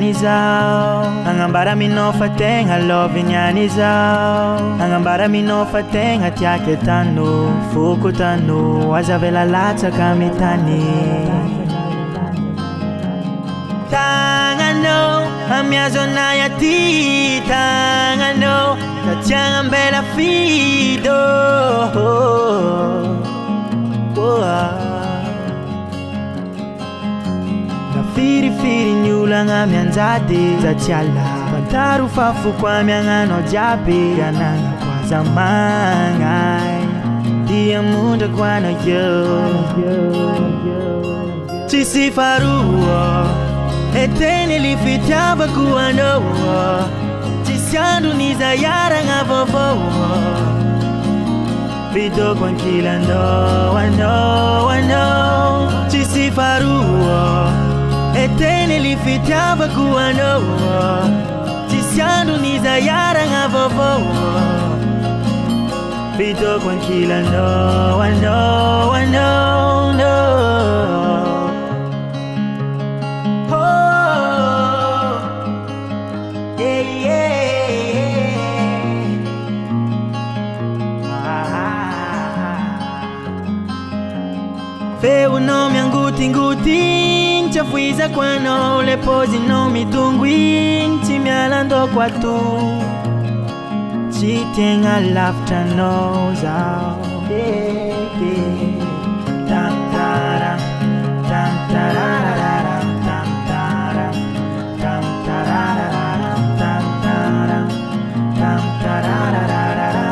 nyani zao. Angambara minofa tenga love nyani zao. Angambara minofa tenga tiake tano fuku tano wazavela lata kamitani. Tangano amyazo na yati tangano kachanga mbela fido. Firi firi nyula ngamyanzade za chala Bantaru fafu kwa myangano jabe Gananga kwa zamangai Dia muda kwa no yo Chisi faruo Etene li fitaba kuwa no Chisiandu niza yara ngavovo Vido kwa nkila no ano Chisi faruo Etene li fitaba kuwa no Chisiandu niza yara ngavovo Vido kwa nkila no no. Oh, yeah. Feu no mi nguti chafuiza kwano le pozi no mi tungwin chimialando kwa tu chitenga laughter knows out. Tam tara tam tarara tam tara tam tarara tam tara tam tarara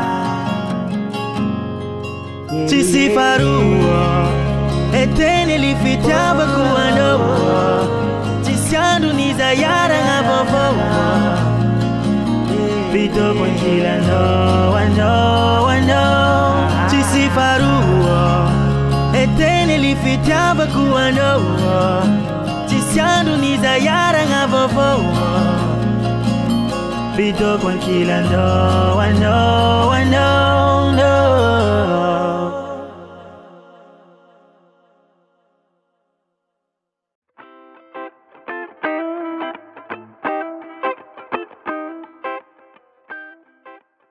chisi faruo Etene li fitaba kuwa no Chisiandu niza yara ngavovo Vido kwa nkila no Chisi faruo Etene li fitaba kuwa no Chisiandu niza yara ngavovo Vido kwa nkila no